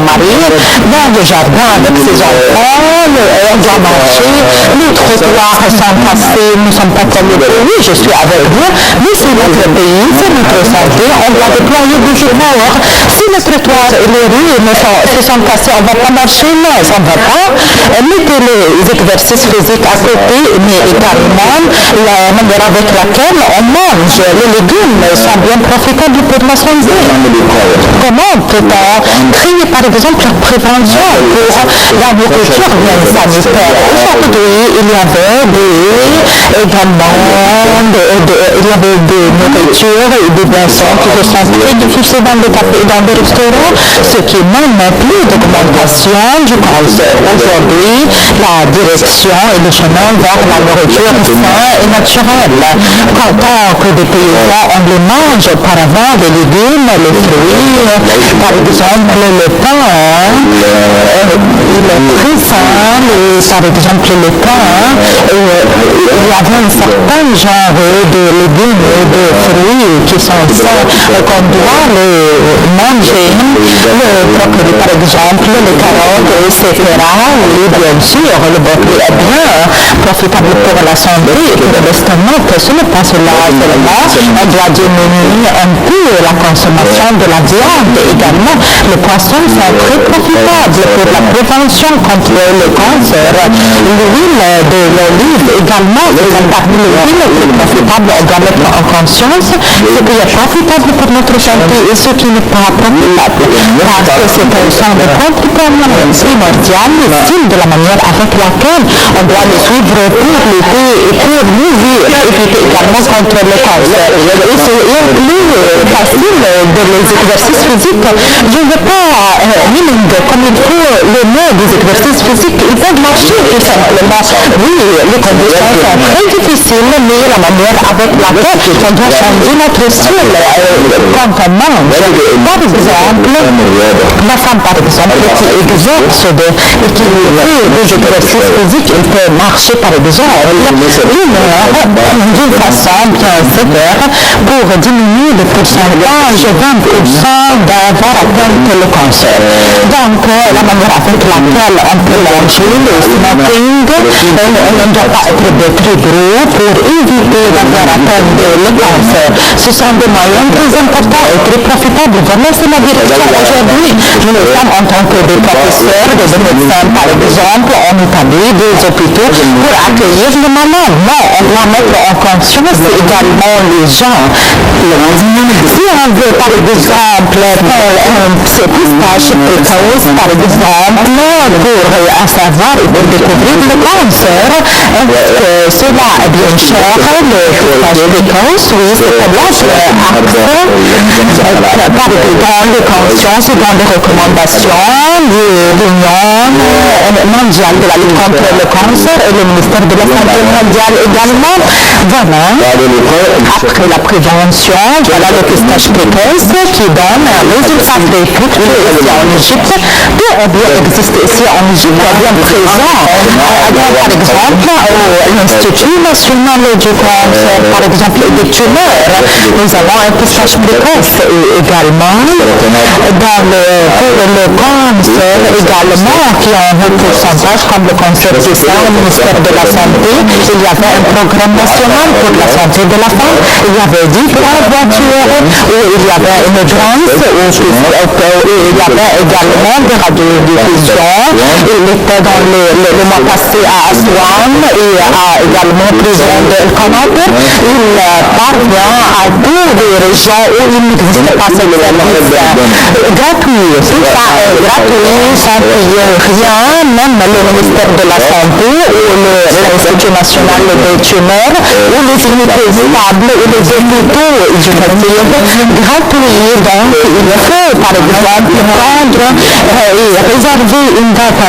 mari, dans le jardin avec ses enfants, on doit marcher, les trottoirs sont cassés, nous ne sommes pas comme le pays, je suis avec vous, mais c'est notre pays, c'est notre santé, on doit déployer des efforts. Si les trottoirs et les rues se sont cassés, on ne va pas marcher, non, on ne va pas. Mettez les exercices physiques à côté, mais également la manière avec laquelle on mange. Les légumes sont bien profitables pour la santé. Comment peut-on créer par exemple la prévention pour la nourriture bien sanitaire? Aujourd'hui, il y avait des nourritures et des boissons qui se sont très diffusées dans les cafés et dans les restaurants, ce qui mène plus d'augmentation du cancer. Aujourd'hui, la direction et le chemin vers la nourriture saine et naturelle. Tant que des paysans, on les mange auparavant, les légumes, les fruits, par exemple le pain, il est très sain, par exemple le pain, il y avait un certain genre de légumes et de fruits qui sont sains qu'on doit les manger, le brocoli par exemple, les carottes, etc. Oui, bien sûr, le brocoli est bien profitable pour la santé et pour l'estomac. Ce n'est pas cela seulement, on doit diminuer un peu la consommation de la viande également. Les poissons sont très profitables pour la prévention contre le cancer. L'huile de l'olive également, c'est parmi les huiles les plus profitables, on doit mettre en conscience ce qui est profitable pour notre santé et ce qui n'est pas profitable. Parce que c'est un champ de comportement primordial, style de la manière avec laquelle on doit les suivre pour lutter et pour nous éviter également contre le cancer. Et c'est plus facile de les exercices physiques. Je ne veux pas demander comme il faut le nom des exercices physiques. Ils peuvent marcher tout simplement. Oui, les conditions sont très difficiles, mais la manière avec laquelle on doit changer notre style quand on mange. Par exemple, la femme par exemple qui exerce et qui fait des exercices physiques, elle peut marcher par exemple 1 heure d'une façon bien sévère pour diminuer le pourcentage 20% d'avoir atteint le cancer. Donc la manière avec laquelle on peut manger le smoking, on ne doit pas être très gros pour éviter d'avoir atteint le cancer. Ce sont des moyens très importants et très profitables. Vraiment, c'est la direction aujourd'hui. Nous sommes en tant que des professeurs, des médecins par exemple, on établit des hôpitaux pour accueillir les malades. Non, on doit mettre en conscience également les gens. Si on veut par exemple un pistage précoce par exemple pour savoir et pour découvrir le cancer, cela est bien cher, le pistage précoce, oui, c'est pour l'âge dans les consciences et dans les recommandations de l'Union mondiale de la lutte contre le cancer et le ministère de la Santé mondiale également. Voilà, après la prévention, voilà le pistage précoce qui donne un résultat très fructueux ici en Égypte. Puis on doit exister ici en Égypte, bien présent. Par exemple, à l'Institut national du cancer, par exemple, des tumeurs, nous avons un pistage précoce et également dans le cancer également qui a un pourcentage comme le cancer du sein, au ministère de la Santé, il y avait un programme national pour la santé de la femme, il y avait différentes voitures où il y avait une grande, où il y avait également des radiodiffusions, il était dans le mois passé à Aswan et également prison de Canada, il parvient à toutes les régions où il n'existe pas ce service gratuit, tout ça est gratuit, sans payer rien, même le ministère de la Santé ou l'Institut national des tumeurs ou les unités stables ou les hôpitaux éducatifs gratuits. Donc il faut par exemple prendre et réserver une date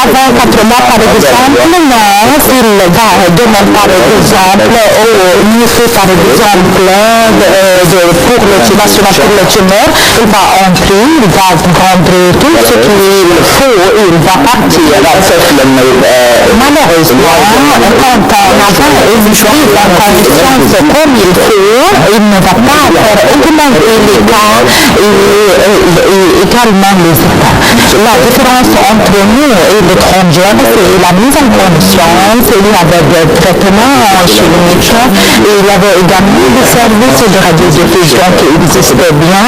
avant 4 mois par exemple. Non, s'il va demander par exemple au ministère par exemple pour le national pour le tumeur, il va inclure, il va va prendre tout ce qu'il faut et il va partir. Malheureusement, quand on n'a pas existé en conscience comme il faut, il ne va pas faire augmenter les cas et également les états. La différence entre nous et l'étranger, c'est la mise en conscience. Il y avait des traitements chez le médecin et il y avait également des services de radiodiffusion qui existaient bien.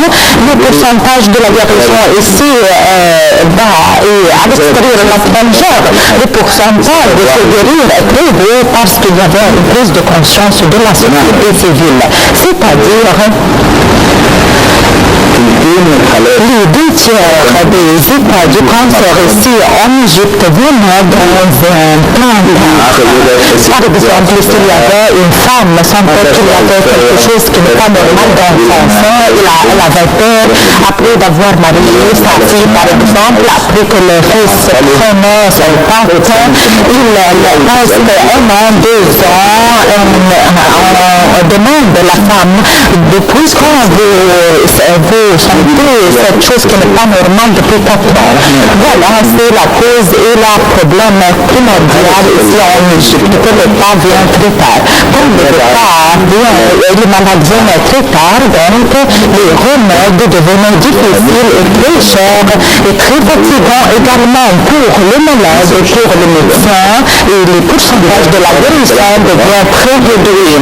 Le pourcentage de la guérison ici bas et à l'extérieur de l'étranger, le pourcentage de se guérir est très haut parce qu'il y avait une prise de conscience de la société civile. C'est-à-dire les 2 tiers des états du cancer ici en Égypte viennent dans un plan. Par exemple, s'il y avait une femme, semble qu'il y avait quelque chose qui n'est pas normal dans son sein, elle avait peur, après d'avoir marié sa fille, par exemple, après que le fils prenait son père, il reste 1 an, 2 ans, on demande à la femme, puisqu'on veut chanter cette chose qui n'est pas normale depuis 4 ans. Voilà, c'est la cause et le problème primordial ici en Égypte, que l'État vient très tard. Comme l'État vient, les maladies viennent très tard, donc les remèdes deviennent difficiles et très chers et très fatigants également pour le malade et pour le médecin, et les pourcentages de la guérison deviennent très réduits.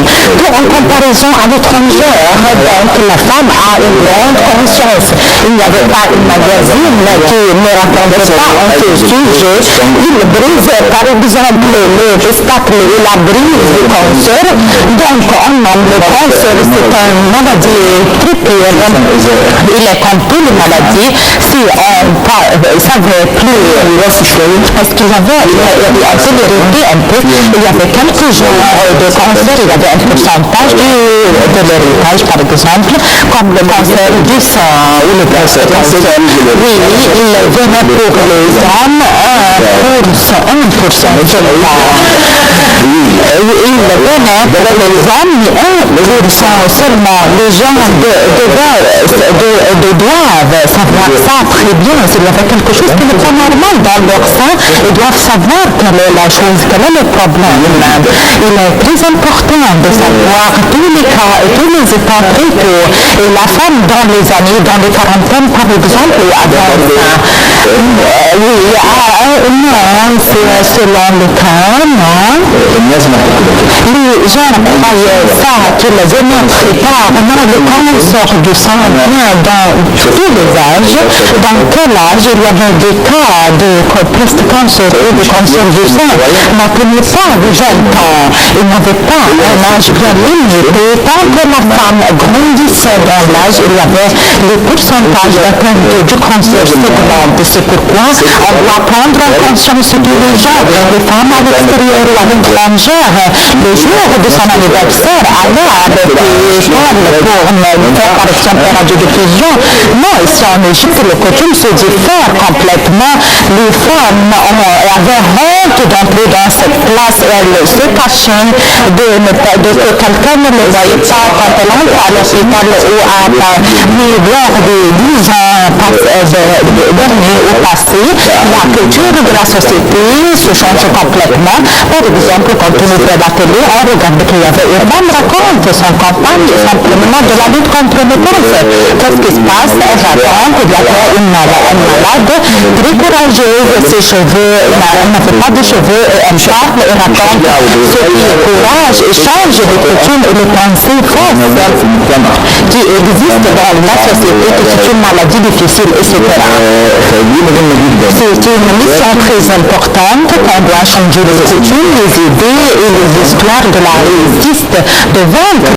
En comparaison à l'étranger, donc la femme a une grande conscience. Il n'y avait pas un magazine qui ne racontait pas en ce sujet. Il brisait par exemple le testicle et la brise du cancer. Donc on nomme le cancer, c'est une maladie très pire. Il est comme toutes les maladies. Si on ne savait plus est-ce qu'il y avait, on peut vérifier un peu, il y avait quelques genres de cancer, il y avait un pourcentage de l'héritage par exemple, comme le cancer du sang ou le cancer du sein. Oui, il venait pour les hommes 1% seulement. Il venait pour les hommes 1% seulement. Les gens doivent savoir ça très bien. S'il y avait quelque chose qui n'est pas normal dans leur sein, ils doivent savoir quelle est la chose, quel est le problème. Il est très important de savoir tous les cas et tous les états très tôt. Et la femme dans les années, dans les quarantaines par exemple, avant ça, oui, non, c'est selon le cas, non. Les gens croyaient ça, qu'ils venaient très tard. Non, le cancer du sang vient dans tous les âges. Dans quel âge il y avait des cas de cancer et de cancer du sein. Mais pour ne pas de jeunes temps, il n'y avait pas un âge bien limité. Tant que la femme grandissait dans l'âge, il y avait le pourcentage d'atteinte du cancer s'augmente. C'est pourquoi on doit prendre en conscience tous les gens, les femmes à l'extérieur ou à l'étranger. Le jour de son anniversaire, aller avec les femmes pour faire par exemple la radiodiffusion. Non, ici en Égypte, le coutume se diffère complètement. Les femmes avaient honte d'entrer dans cette place. Elles se cachaient de que quelqu'un ne les voyait pas quand elles entrent à l'hôpital ou à lors des 10 ans derniers ou passés. La culture de la société se change complètement. Par exemple, quand on ouvrait la télé, on regardait qu'il y avait une femme raconte son campagne simplement de la lutte contre le cancer. Qu'est-ce qui se passe? Elle raconte qu'il y avait une malade très courageuse, ses cheveux, elle n'avait pas de cheveux, elle parle et raconte ce qui est courage et change les coutumes et les pensées fausses qui existent dans la société, que c'est une maladie difficile, etc. C'est une mission très importante qu'on doit changer les coutumes, les idées et les histoires de la résiste de vaincre